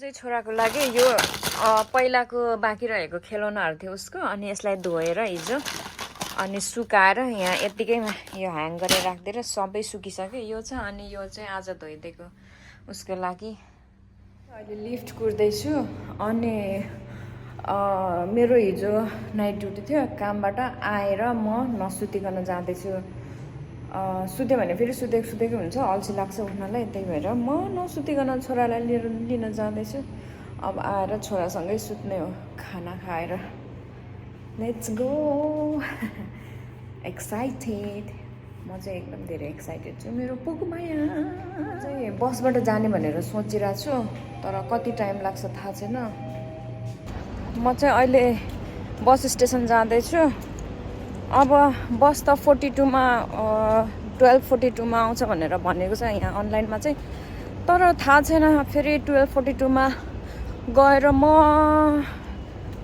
चाहिँ छोराको लागि यो पहिलाको बाँकी रहेको खेलौनाहरू थियो उसको अनि यसलाई धोएर हिजो अनि सुकाएर यहाँ यत्तिकैमा यो ह्याङ गरेर राखिदिएर सबै सुकिसक्यो यो छ अनि यो चाहिँ आज धोइदिएको उसको लागि अहिले लिफ्ट कुर्दैछु अनि मेरो हिजो नाइट ड्युटी थियो कामबाट आएर म नसुतिकन जाँदैछु सुत्यो भने फेरि सुतेको हुन्छ अल्छी लाग्छ उठ्नलाई त्यही भएर म नसुतिकन छोरालाई लिन जाँदैछु अब आएर छोरासँगै सुत्ने हो खाना खाएर लेट्स गो एक्साइटेड म चाहिँ एकदम धेरै एक्साइटेड छु मेरो पुगमाया चाहिँ बसबाट जाने भनेर सोचिरहेको छु तर कति टाइम लाग्छ थाहा छैन म चाहिँ अहिले बस स्टेसन जाँदैछु अब बस त 42मा 12:42मा आउँछ भनेर भनेको छ यहाँ अनलाइनमा चाहिँ तर थाहा छैन फेरि 12:42मा गएर म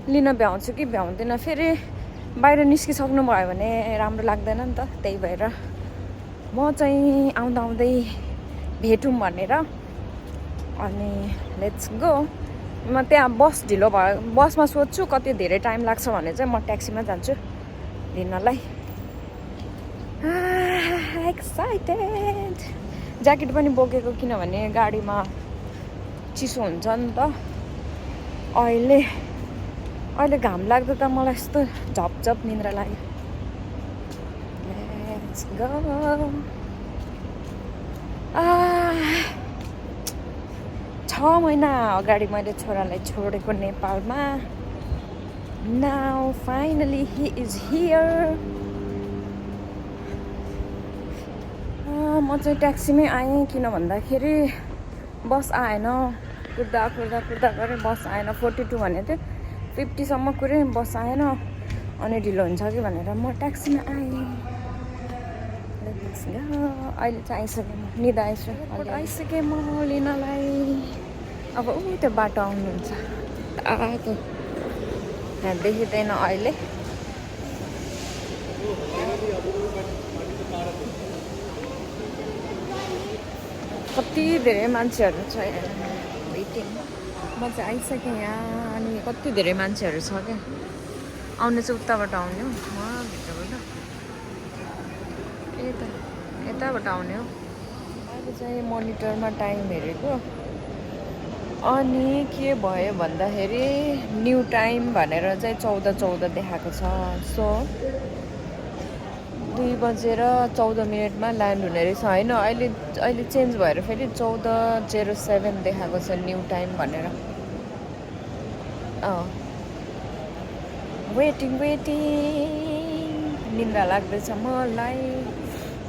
लिन भ्याउँछु कि भ्याउँदिनँ फेरि बाहिर निस्किसक्नु भयो भने राम्रो लाग्दैन नि त त्यही भएर म चाहिँ आउँदै भेटौँ भनेर अनि लेट्स गो म त्यहाँ बस ढिलो भयो बसमा सोध्छु कति धेरै टाइम लाग्छ भने चाहिँ म ट्याक्सीमा जान्छु लिनलाई एक्साइटेड ज्याकेट पनि बोकेको किनभने गाडीमा चिसो हुन्छ नि त अहिले घाम लाग्दा त मलाई यस्तो झपझप निन्द्रा लाग्यो लेट्स गो 6 महिना अगाडि मैले छोरालाई छोडेको नेपालमा now finally he is here म चाहिँ ट्याक्सीमै आएँ किन भन्दाखेरि बस आएन कुद्दा गरेँ बस आएन 42 भनेको थियो 50सम्म कुरेँ बस आएन अनि ढिलो हुन्छ कि भनेर म ट्याक्सीमा आएँ अहिले चाहिँ आइसकेँ म निदा आइसकेँ म लिनलाई अब त्यो बाटो आउनुहुन्छ आएको यहाँ देखिँदैन अहिले कति धेरै मान्छेहरू छ यहाँ वेटिङ म चाहिँ आइसकेँ यहाँ अनि कति धेरै मान्छेहरू छ क्या आउने चाहिँ उताबाट आउने हो भित्रबाट यताबाट आउने हो अहिले चाहिँ मोनिटरमा टाइम हेरेको अनि के भयो भन्दाखेरि न्यू टाइम भनेर चाहिँ 14:14 देखाएको छ सो 2:14 ल्यान्ड हुने रहेछ होइन अहिले चेन्ज भएर फेरि 14:07 देखाएको छ न्यू टाइम भनेर वेटिङ निन्द्रा लाग्दैछ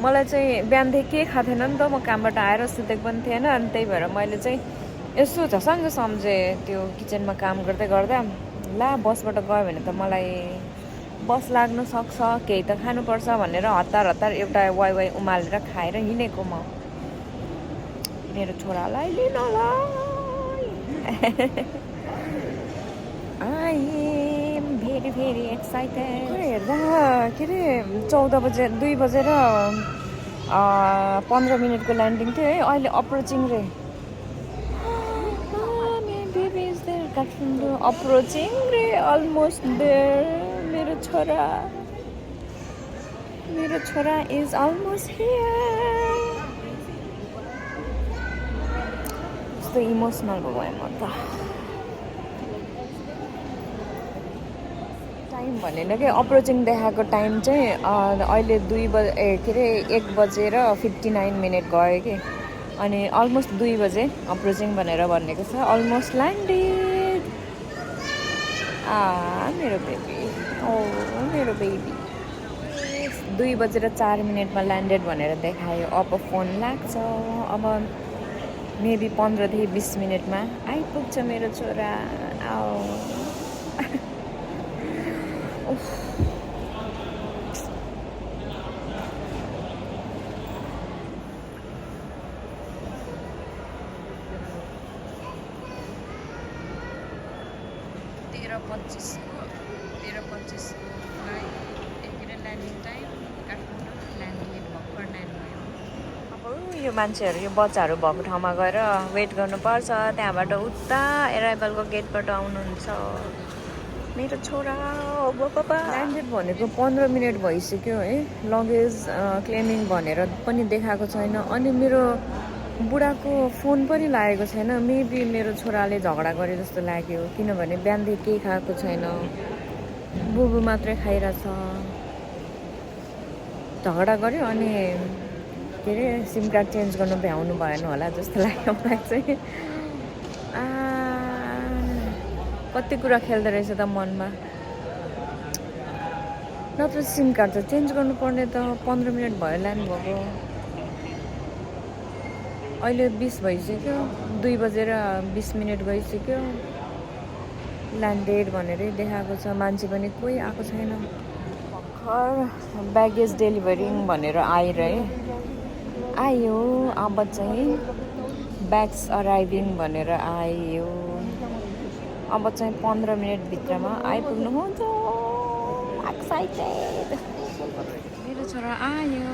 मलाई चाहिँ बिहानदेखि के खाएको थिएन नि त म कामबाट आएर सुतेको पनि थिएन अनि त्यही भएर मैले चाहिँ यसो झसङ्ग सम्झेँ त्यो किचनमा काम गर्दा ला बसबाट गयो भने त मलाई बस लाग्न सक्छ केही त खानुपर्छ भनेर हतार एउटा वाइ उमालेर खाएर हिँडेको म मेरो छोरालाई लिनलाई आई एम भेरी एक्साइटेड हेर्दा के अरे 2:15 ल्यान्डिङ थियो है अहिले अप्रोचिङ रे काठमाडौँ अप्रोचिङ रे अलमोस्ट देयर मेरो छोरा इज अलमोस्ट हियर यस्तो इमोसनल भयो म त टाइम भनेन कि अप्रोचिङ देखाएको टाइम चाहिँ अहिले 1:59 गयो कि अनि अलमोस्ट 2 बजे अप्रोचिङ भनेर भनेको छ अलमोस्ट ल्यान्डेड मेरो बेबी 2:04 ल्यान्डेड भनेर देखायो अब फोन लाग्छ अब मेबी 15 देखि 20 मिनटमा आइपुग्छ मेरो छोरा यो मान्छेहरू यो बच्चाहरू भएको ठाउँमा गएर वेट गर्नुपर्छ त्यहाँबाट उता एराइभलको गेटबाट आउनुहुन्छ मेरो छोरा ल्यान्डेड भनेको 15 मिनट भइसक्यो है लगेज क्लेमिङ भनेर पनि देखाएको छैन अनि मेरो बुढाको फोन पनि लागेको छैन मेबी मेरो छोराले झगडा गरे जस्तो लाग्यो किनभने बिहानदेखि केही खाएको छैन बुबु मात्रै खाइरहेछ झगडा गऱ्यो अनि के अरे सिम कार्ड चेन्ज गर्नु भ्याउनु भएन होला जस्तो लाग्यो मलाई चाहिँ कति कुरा खेल्दो रहेछ त मनमा नत्र सिम कार्ड त चेन्ज गर्नुपर्ने त 15 मिनट भयो लानुभएको अहिले 20 भइसक्यो 2 बजेर 20 मिनट गइसक्यो ल्यान्डेड भनेरै देखाएको छ मान्छे पनि कोही आएको छैन भर्खर ब्यागेज डेलिभरिङ भनेर आयो अब चाहिँ ब्याग्स अराइभिङ भनेर आयो अब चाहिँ 15 मिनट भित्रमा आइपुग्नु हुन्छ एक्साइटेड मेरो छोरा आयो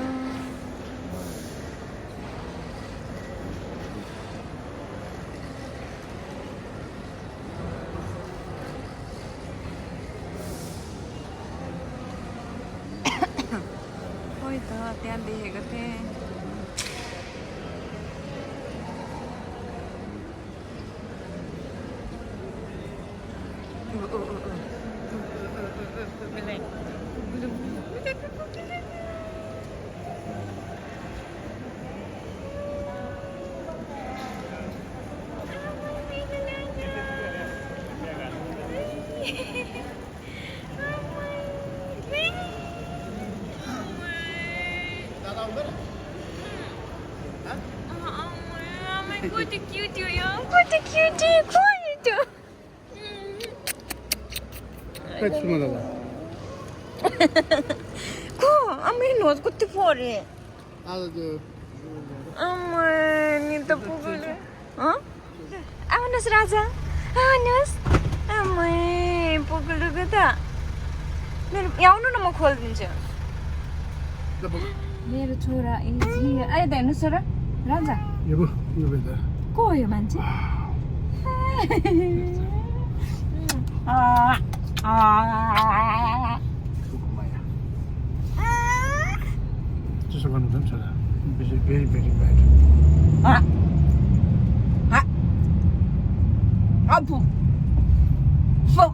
खोइ त त्यहाँ देखेको थिएँ Kota cute ya, kota cute, kota. Kaç numara var? Ko, amin was kota fore. Aldı. Amin, itu pukul. Hah? Anas Raja, Anas. Amin, pukul kata. Yaunu nama khol dincha. मेरो छोरा इज हियर आइ त हेर्नुहोस् छोरा राजा यो बेला को हो यो मान्छे त्यसो गर्नु पनि छोरा भेरी भेरी ब्याड अबु फो